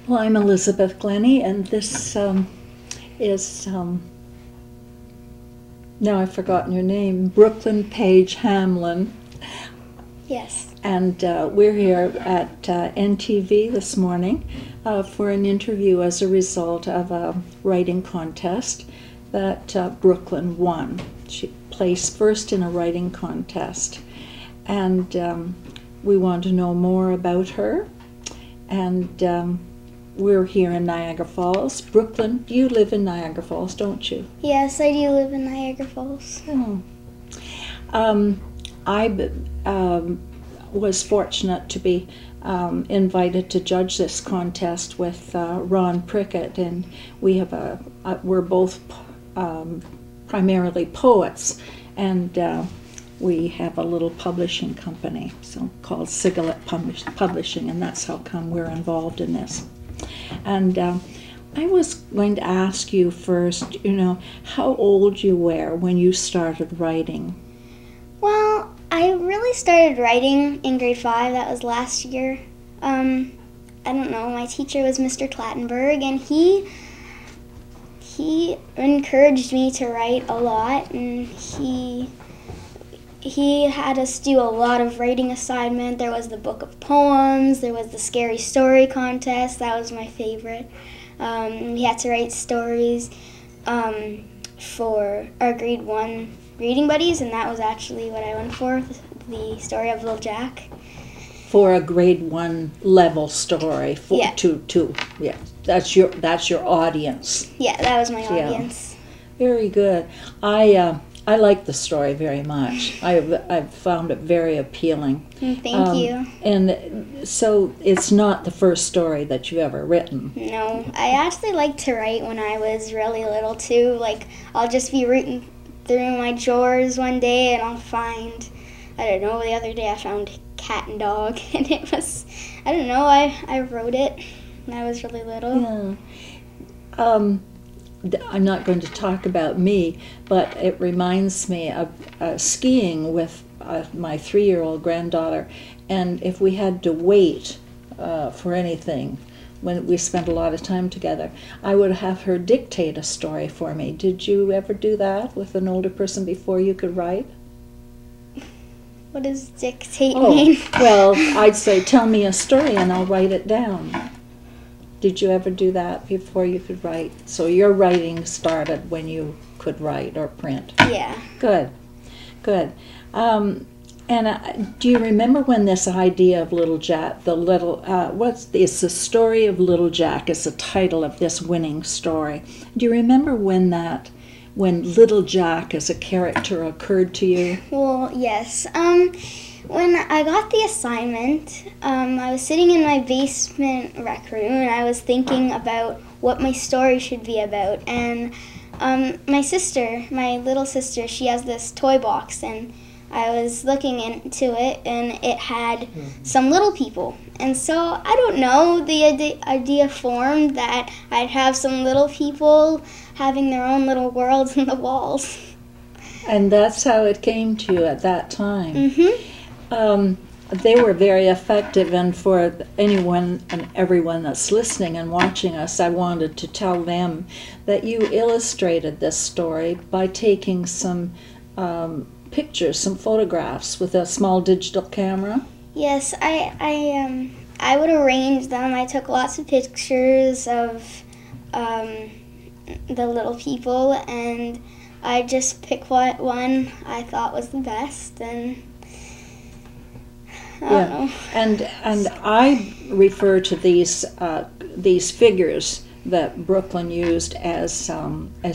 Well, I'm Elizabeth Glennie, and this is, now I've forgotten your name, Paige Hamelin. Yes. And we're here at NTV this morning for an interview as a result of a writing contest that Brooklyn won. She placed first in a writing contest. And we want to know more about her. And we're here in Niagara Falls. Brooklyn, you live in Niagara Falls, don't you? Yes, I do live in Niagara Falls. Oh. I was fortunate to be invited to judge this contest with Ron Prickett, and we have we're both primarily poets, and we have a little publishing company called Sigalet Publishing, and that's how come we're involved in this. And I was going to ask you first, how old you were when you started writing? Well, I really started writing in grade 5. That was last year. I don't know, my teacher was Mr. Clattenburg, and he encouraged me to write a lot, and he had us do a lot of writing assignment. There was the book of poems, there was the scary story contest, that was my favorite. We had to write stories for our grade 1 reading buddies, and that was actually what I went for, the story of Little Jack. For a grade 1 level story, Yeah. Yeah, that's your audience. Yeah, that was my audience. Yeah. Very good. I like the story very much. I've found it very appealing. Thank you. And so it's not the first story that you've ever written. No, I actually liked to write when I was really little too. Like, I'll just be rooting through my drawers one day and I'll find, I don't know, the other day I found cat and dog, and it was, I don't know, I wrote it when I was really little. Yeah. I'm not going to talk about me, but it reminds me of skiing with my 3-year-old granddaughter, and if we had to wait for anything, when we spent a lot of time together, I would have her dictate a story for me. Did you ever do that with an older person before you could write? What does dictate mean? Well, I'd say, tell me a story and I'll write it down. Did you ever do that before you could write? So your writing started when you could write or print. Yeah. Good. And do you remember when this idea of Little Jack, it's the story of Little Jack is the title of this winning story. Do you remember when Little Jack as a character occurred to you? Well, yes. When I got the assignment, I was sitting in my basement rec room and I was thinking about what my story should be about. And my little sister, she has this toy box, and I was looking into it and it had some little people. And so, I don't know, the idea formed that I'd have some little people having their own little worlds in the walls. And that's how it came to you at that time. Mm-hmm. They were very effective, and for anyone and everyone that's listening and watching us, I wanted to tell them that you illustrated this story by taking some pictures, some photographs with a small digital camera. Yes, I would arrange them. I took lots of pictures of the little people, and I just picked what one I thought was the best, and I don't know. And I refer to these figures that Brooklyn used as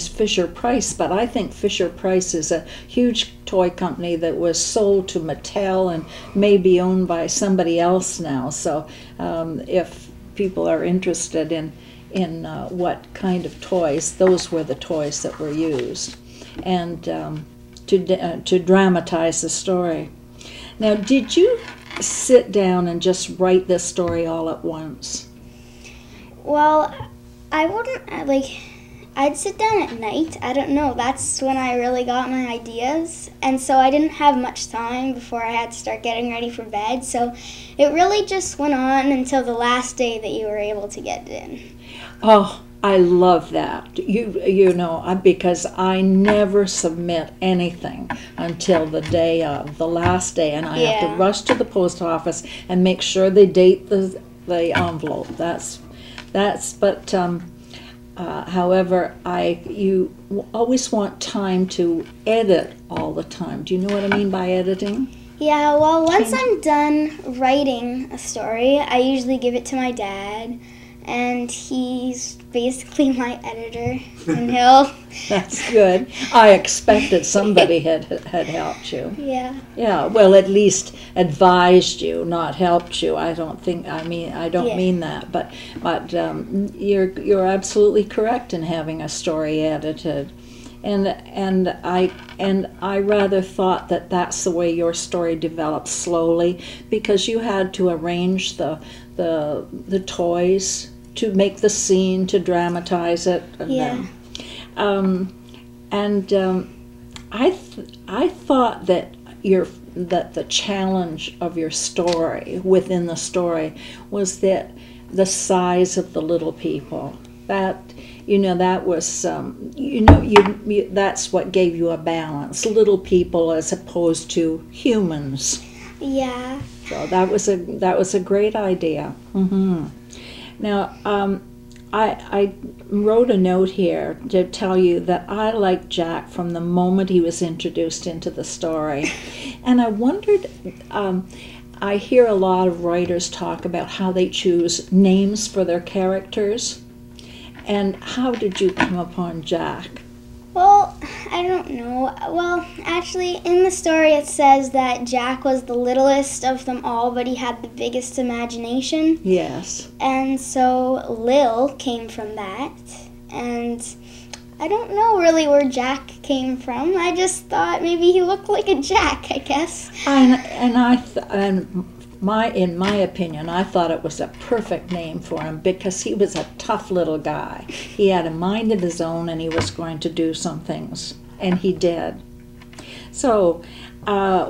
Fisher Price, but I think Fisher Price is a huge toy company that was sold to Mattel and may be owned by somebody else now. So if people are interested in what kind of toys, those were the toys that were used, and to dramatize the story. Now, did you sit down and just write this story all at once? Well, I wouldn't, I'd sit down at night. I don't know. That's when I really got my ideas. And so I didn't have much time before I had to start getting ready for bed. So it really just went on until the last day that you were able to get it in. Oh, I love that. You know, because I never submit anything until the day of, the last day, and I have to rush to the post office and make sure they date the envelope. However, you always want time to edit all the time. Do you know what I mean by editing? Yeah, well, once I'm done writing a story, I usually give it to my dad, and he's basically my editor, and he'll... That's good. I expected somebody had helped you. Yeah. Yeah, well, at least advised you, not helped you. I don't mean that, but you're absolutely correct in having a story edited, and I rather thought that that's the way your story developed slowly, because you had to arrange the toys to make the scene, to dramatize it. I thought that the challenge of your story within the story was that the size of the little people. That was that's what gave you a balance. Little people as opposed to humans. Yeah. So that was a great idea. Mm-hmm. Now, I wrote a note here to tell you that I liked Jack from the moment he was introduced into the story. And I wondered, I hear a lot of writers talk about how they choose names for their characters. And how did you come upon Jack? Well, I don't know. Well, actually, in the story it says that Jack was the littlest of them all, but he had the biggest imagination. Yes. And so Lil came from that. And I don't know really where Jack came from. I just thought maybe he looked like a Jack, I guess. In my opinion, I thought it was a perfect name for him because he was a tough little guy. He had a mind of his own, and he was going to do some things, and he did. So, I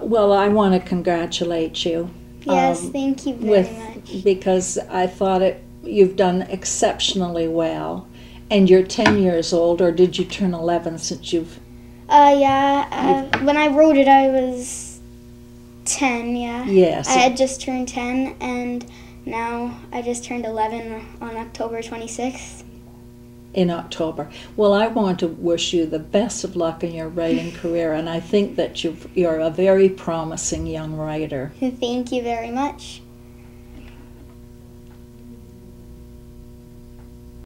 want to congratulate you. Yes, thank you very much. Because I thought you've done exceptionally well, and you're 10 years old, or did you turn 11 since you've... When I wrote it, I was 10, yeah. Yes. I had just turned 10, and now I just turned 11 on October 26th. In October. Well, I want to wish you the best of luck in your writing career, and I think that you're a very promising young writer. Thank you very much.